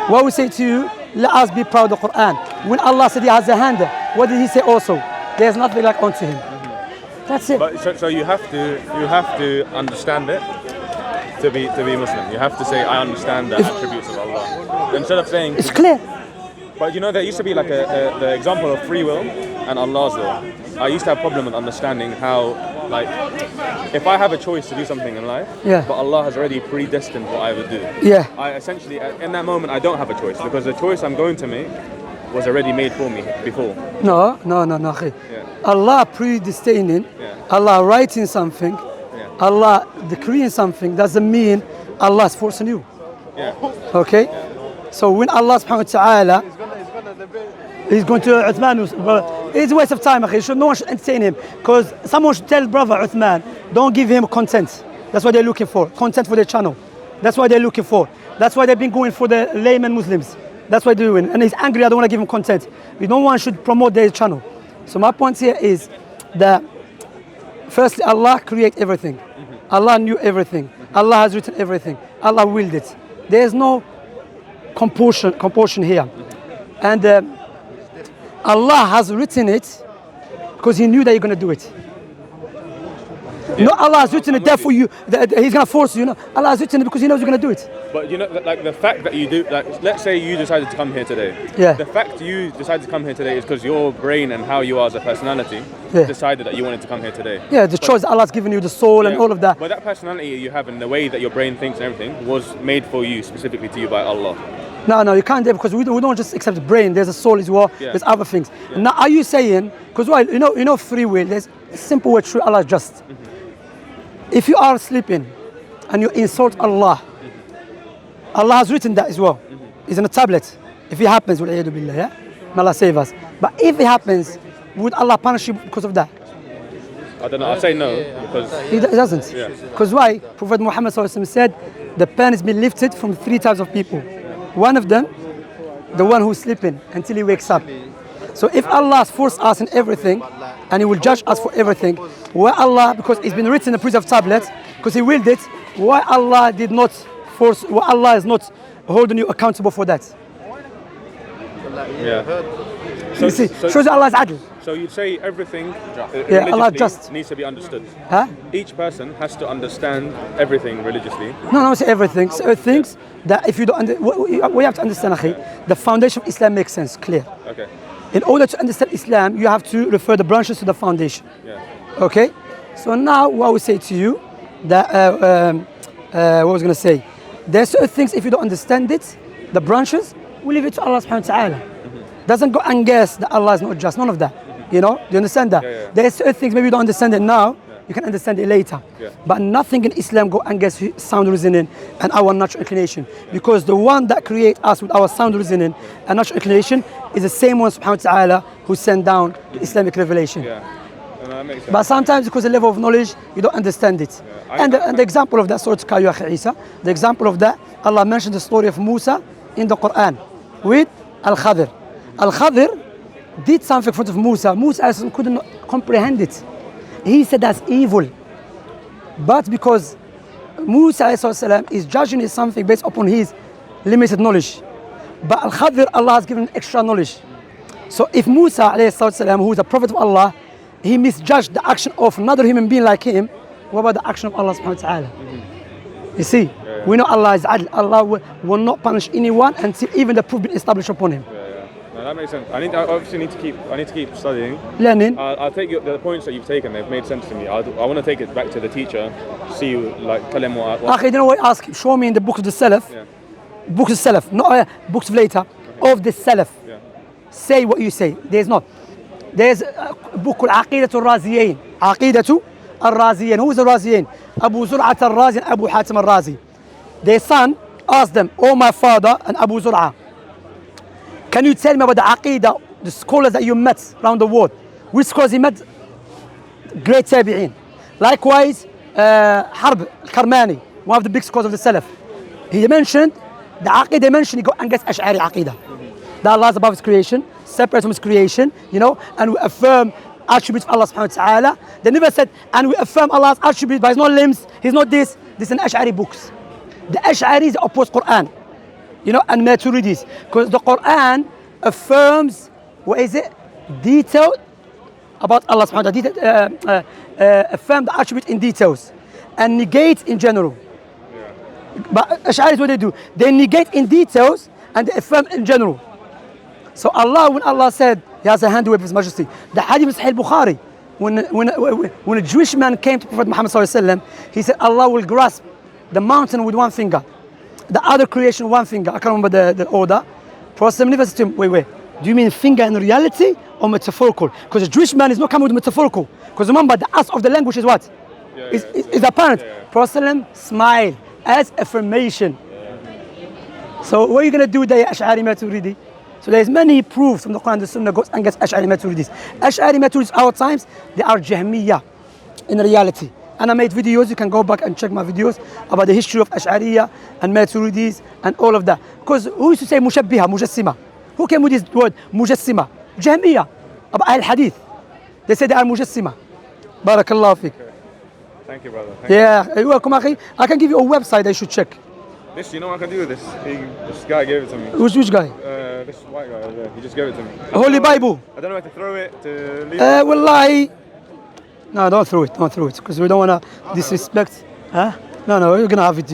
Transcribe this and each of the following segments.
What we say to you, let us be proud of the Quran. When Allah said He has a hand, what did He say also? There's nothing like unto Him. That's it. But so you have to understand it to be Muslim. You have to say, I understand the attributes of Allah. Instead of saying It's clear. But you know, there used to be like the example of free will and Allah's will. I used to have a problem with understanding how, like, if I have a choice to do something in life, but Allah has already predestined what I would do. I essentially, in that moment, I don't have a choice because the choice I'm going to make was already made for me before. No. Allah predestining, Allah writing something, Allah decreeing something doesn't mean Allah is forcing you. Okay? So when Allah subhanahu wa ta'ala He's going to Uthman, it's a waste of time, no one should entertain him. Because someone should tell brother Uthman, don't give him content. That's what they're looking for, content for their channel. That's what they're looking for. That's why they've been going for the layman Muslims. That's what they're doing. And he's angry, I don't want to give him content. No one should promote their channel. So my point here is that firstly, Allah created everything. Allah knew everything. Allah has written everything. Allah willed it. There's no compulsion here. And Allah has written it because He knew that you're going to do it. No, Allah has written it there for you. He's going to force you. No, Allah has written it because He knows you're going to do it. But you know, like the fact that you do, like, let's say you decided to come here today. The fact you decided to come here today is because your brain and how you are as a personality decided that you wanted to come here today. The choice Allah's given you, the soul and all of that. But that personality you have and the way that your brain thinks and everything was made for you, specifically to you by Allah. No, you can't do it because we don't just accept the brain. There's a soul as well. There's other things. Now, are you saying? Because you know, free will. There's a simple way through Allah just. If you are sleeping and you insult Allah, Allah has written that as well. It's in a tablet. If it happens, may Allah save us. But if it happens, would Allah punish you because of that? I don't know. I'd say no because He doesn't. Because why? Prophet Muhammad said, the pen has been lifted from 3 types of people. One of them, the one who's sleeping until he wakes up. So if Allah has forced us in everything, and He will judge us for everything, why Allah, because it's been written in the proof of tablets, because He willed it, why Allah did not force, why Allah is not holding you accountable for that? So you see, shows Allah's adl. So you'd say everything Allah just needs to be understood. Each person has to understand everything religiously. No, say everything. So things that if you don't we have to understand, the foundation of Islam makes sense, clear. Okay. In order to understand Islam, you have to refer the branches to the foundation. Okay? So now what we say to you, that what was going to say? There's certain things, if you don't understand it, the branches, we leave it to Allah subhanahu wa ta'ala. Doesn't go and guess that Allah is not just, none of that. You know, do you understand that? There's certain things, maybe you don't understand it now, you can understand it later. But nothing in Islam go and guess sound reasoning and our natural inclination. Because the one that creates us with our sound reasoning and natural inclination is the same one subhanahu wa ta'ala who sent down the Islamic revelation. That makes sense. But sometimes because the level of knowledge, you don't understand it. And the example of that, Surah Al-Kahf, Isa, the example of that, Allah mentioned the story of Musa in the Quran with Al-Khadir. Al-Khadir did something in front of Musa. Musa couldn't comprehend it. He said that's evil. But because Musa is judging something based upon his limited knowledge. But Al-Khadir, Allah has given extra knowledge. So if Musa, who is a prophet of Allah, he misjudged the action of another human being like him, what about the action of Allah subhanahu wa ta'ala? You see, we know Allah is adl. Allah will not punish anyone until even the proof be established upon him. No, that makes sense. I need to keep studying. Learning. I'll take the points that you've taken. They've made sense to me. I want to take it back to the teacher. See you, like, tell him what. You know what? Ask him. Show me in the book of the Salaf. Books of Salaf, not books of later. Of the Salaf. Say what you say. There's a book called Aqeedatul Raziyain. Aqeedatul Raziyain. Who is the Raziyain? Abu Zur'at al-Razi and Abu Hatim al-Razi. Their son asked them, "Oh, my father and Abu Zur'a, can you tell me about the Aqeedah, the scholars that you met around the world? Which scholars you met? Great Tabi'in." Likewise, Harb al-Karmani, one of the big scholars of the Salaf. He mentioned the Aqeedah, he mentioned, he got against Ashari Aqeedah. That Allah is above His creation, separate from His creation, you know, and we affirm attributes of Allah subhanahu wa ta'ala. They never said, and we affirm Allah's attributes, but He's not limbs, He's not this. This is an Ash'ari books. The Ash'aris oppose Quran. You know, and Maturidis. Because the Quran affirms, what is it? Detail about Allah subhanahu wa ta'ala. Affirm the attribute in details. And negate in general. But Ashari is what they do. They negate in details and they affirm in general. So Allah, when Allah said, He has a handiwork of His Majesty. The hadith of Sahih Bukhari, when a Jewish man came to Prophet Muhammad sallallahu alaihi wasallam, he said, Allah will grasp the mountain with one finger, the other creation one finger. I can't remember the order. Prophet never said to him, wait, do you mean finger in reality or metaphorical? Because a Jewish man is not coming with metaphorical. Because remember, the ask of the language is what? Is apparent. Prophet smiled as affirmation. So what are you going to do there, Ash'ari Maturidi? So there's many proofs from the Quran and the Sunnah goes against Ash'ari Maturidis. Ash'ari Maturidis, our times, they are Jahmiyyah in reality. And I made videos, you can go back and check my videos about the history of Ash'ariyah and Maturidis and all of that. Because who used to say Mushabbiha, Mujassima? Who came with this word, Mujassima? Jahmiyyah, about Ahl Hadith. They say they are Mujassima. Barakallahu fiqh. Thank you, brother. You're welcome, akhi. I can give you a website I should check. This, you know what I can do with this? This guy gave it to me. Which guy? This white guy over there. He just gave it to me. Holy Bible. I don't know where to throw it, to leave it. Wallahi. No, don't throw it. Don't throw it. Because we don't want to disrespect. Huh? No, you're going to have it.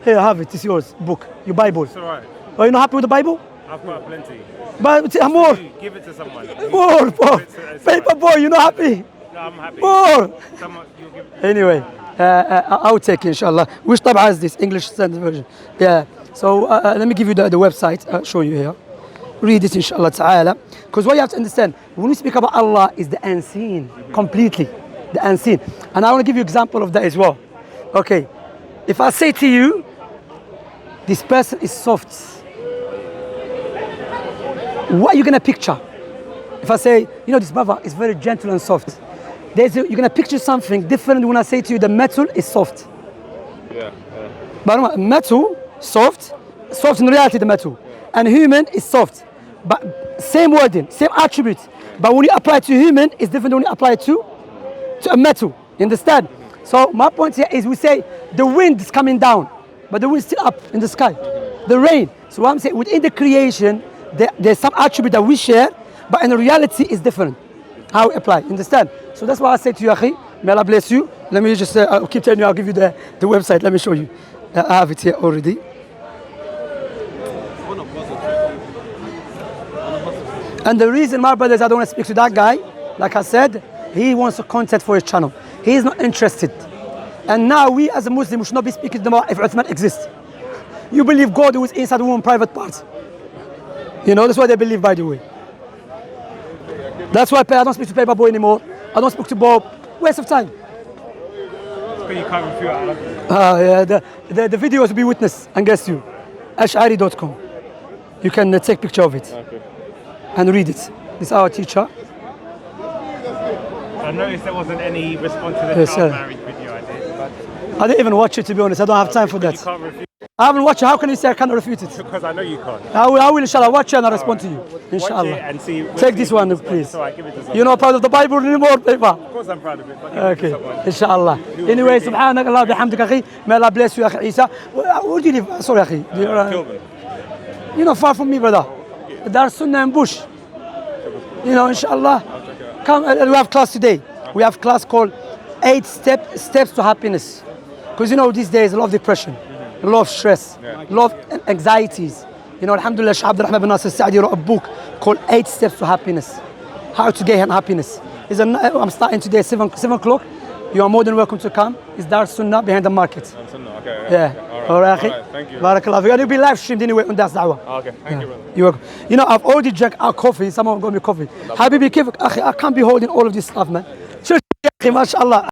Here, have it. It's yours. Book. Your Bible. It's alright. Are you not happy with the Bible? I've got plenty. But more. Give it to someone. More. Paper boy, you're not happy? No, I'm happy. More. Someone, you'll give it. Anyway, I'll take it, inshallah. Which tab has this? English standard version. Yeah. So let me give you the website. I'll show you here. Read it, inshallah ta'ala. Because what you have to understand, when we speak about Allah, is the unseen. Completely. The unseen. And I want to give you an example of that as well. Okay. If I say to you, this person is soft, what are you going to picture? If I say, you know, this brother is very gentle and soft, you're going to picture something different when I say to you the metal is soft. Yeah. But metal, soft in reality the metal. And human is soft. But same wording, same attribute. But when you apply it to human, it's different when you apply it to a metal. You understand? So my point here is we say the wind is coming down, but the wind is still up in the sky. The rain. So what I'm saying, within the creation, there's some attribute that we share, but in reality it's different. How we apply. Understand? So that's why I say to you, Akhi, may Allah bless you. Let me just I'll keep telling you, I'll give you the website. Let me show you. I have it here already. And the reason, my brothers, I don't want to speak to that guy, like I said, he wants a content for his channel. He is not interested. And now we as a Muslim, we should not be speaking to them if Uthman exists. You believe God who is inside the woman's private parts. You know, that's what they believe, by the way. That's why I don't speak to Paper Boy anymore. I don't speak to Bob. Waste of time. But you can't refute it. Yeah, the videos will be witness against you. Ashari.com. You can take picture of it. Okay. And read it. This is our teacher. I noticed there wasn't any response to the child marriage video I did. But I didn't even watch it, to be honest. I don't have time for that. you can't refute I haven't watched it. How can you say I cannot refute it? because I know you can't. I will inshallah watch it and I'll respond to you. Watch it Inshallah. and see. Take this one, please. It's alright, give it to someone. You're not proud of the Bible anymore, paper. Of course I'm proud of it. But give it to Okay, someone. inshallah. Anyway, subhanak Allah bihamdik akhi. May Allah bless you, akhi Isa. Where do you live? Sorry, akhi. Kilburn. You're not far from me, brother. There's Sunnah and Bush. You know, inshallah. Come, we have class today. We have class called 8 steps to happiness. Because you know, these days, a lot of depression, a lot of stress, a lot of anxieties. You know, alhamdulillah, Shaykh Abdul Rahman bin Nasir Sa'di wrote a book called 8 Steps to Happiness. How to gain happiness. I'm starting today, 7 o'clock. You are more than welcome to come. It's Dar Sunnah behind the market. Sunnah, okay. Yeah. All right. Alright, Thank you. Barakallah. We're going to be live streamed anyway on Das Dawah. Okay, thank you, brother. You're welcome. You know, I've already drank our coffee. Someone got me coffee. Habibi, I can't be holding all of this stuff, man. Mashallah.